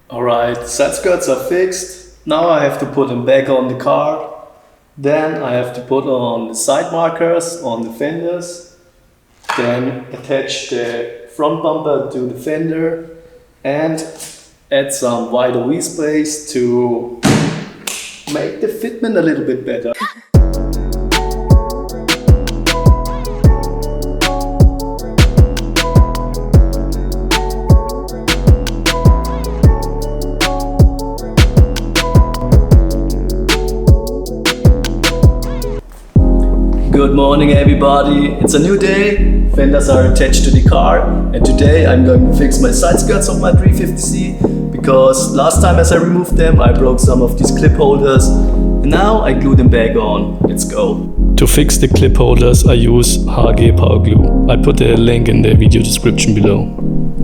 Alright, Sideskirts are fixed. Now I have to put them back on the car. Then I have to put on the Sidemarkers on the fenders. Then attach the front bumper to the fender and add some wider wheel space to make the fitment a little bit better. Good morning everybody, it's a new day, fenders are attached to the car, and today I'm going to fix my side skirts of my 350Z because last time as I removed them I broke some of these clip holders and now I glue them back on. Let's go. To fix the clip holders I use HG power glue. I put a link in the video description below.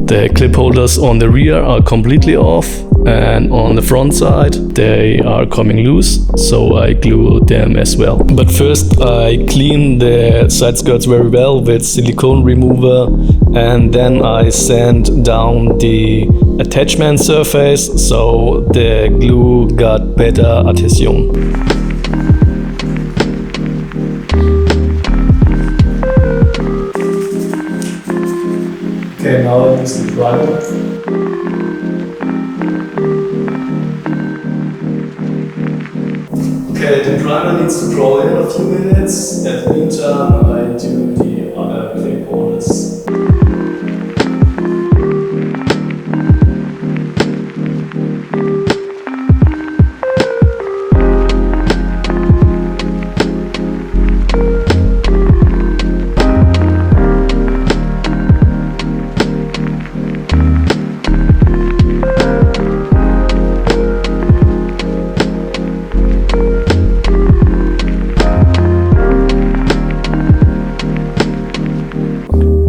The clip holders on the rear are completely off and on the front side they are coming loose, so I glue them as well. But first I clean the side skirts very well with silicone remover and then I sand down the attachment surface so the glue got better adhesion. Okay, now I use the primer. Okay, the primer needs to draw in a few minutes. At the meantime, I do the other clip holders.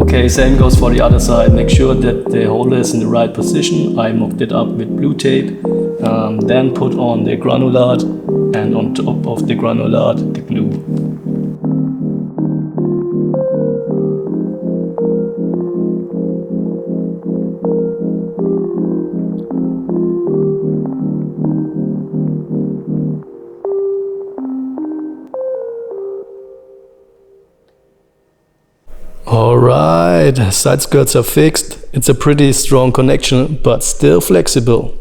Okay, same goes for the other side. Make sure that the holder is in the right position. I mocked it up with blue tape. Then put on the granulat and on top of the granulat the glue. Alright, side skirts are fixed. It's a pretty strong connection, but still flexible.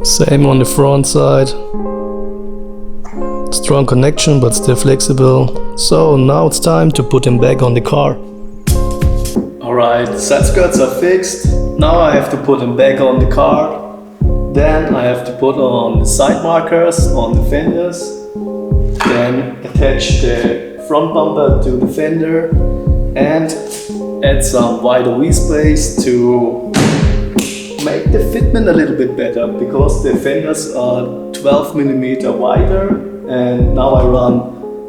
Same on the front side. Strong connection, but still flexible. So now it's time to put them back on the car. Alright, side skirts are fixed. Now I have to put them back on the car. Then I have to put on the Sidemarkers on the fenders. Then attach the front bumper to the fender and add some wider wheel space to make the fitment a little bit better because the fenders are 12mm wider and now I run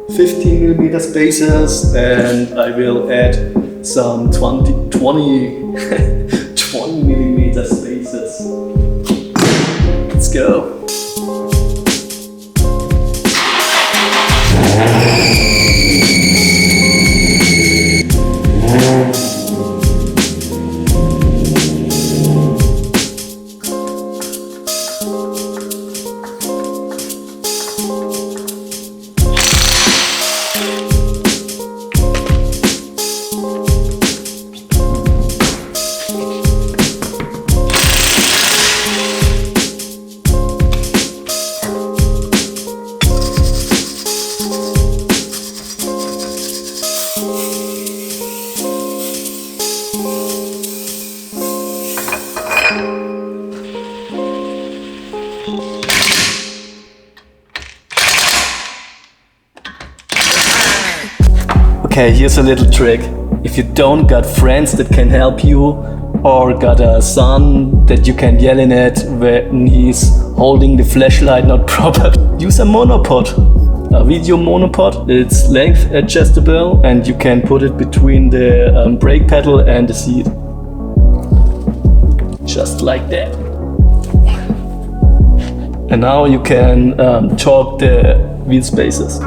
15mm spacers and I will add some 20mm spacers. Let's go. Okay, here's a little trick. If you don't got friends that can help you or got a son that you can yell at when he's holding the flashlight not proper, use a monopod. A video monopod. It's length adjustable and you can put it between the brake pedal and the seat. Just like that. And now you can torque the wheel spaces.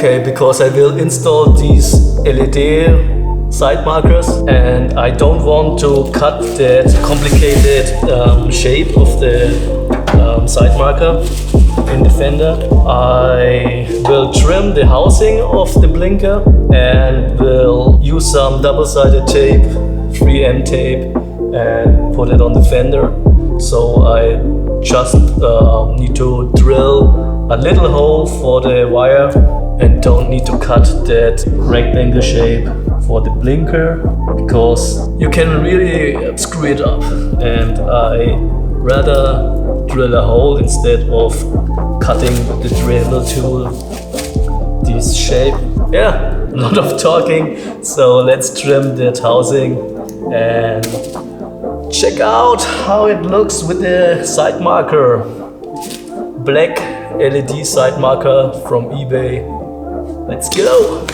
Okay, because I will install these LED side markers and I don't want to cut that complicated shape of the side marker in the fender. I will trim the housing of the blinker and will use some double-sided tape, 3M tape, and put it on the fender. So I just need to drill a little hole for the wire and don't need to cut that rectangle shape for the blinker, because you can really screw it up, and I rather drill a hole instead of cutting with the Dremel tool this shape. Yeah, a lot of talking, so let's trim that housing and check out how it looks with the side marker. Black LED side marker from eBay. Let's go!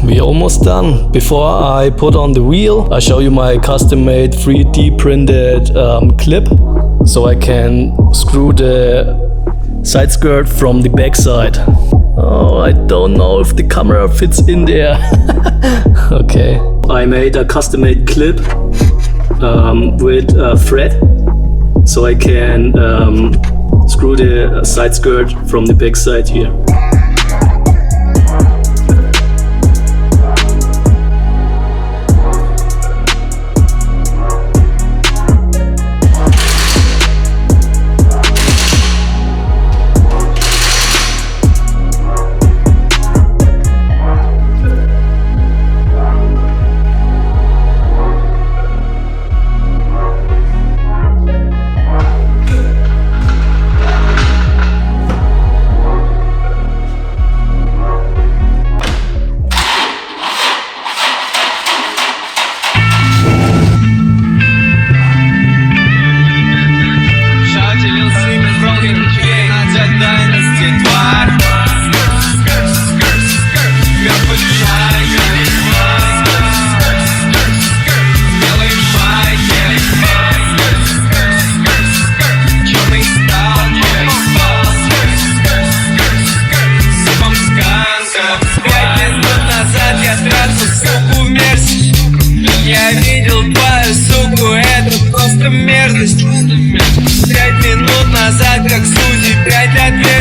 We're almost done. Before I put on the wheel, I show you my custom-made 3D printed clip, so I can screw the side skirt from the back side. Oh, I don't know if the camera fits in there. Okay. I made a custom-made clip with a thread, so I can screw the side skirt from the back side here. Я видел твою суку, это просто мерзость. 5 минут назад, как судьи Right that way.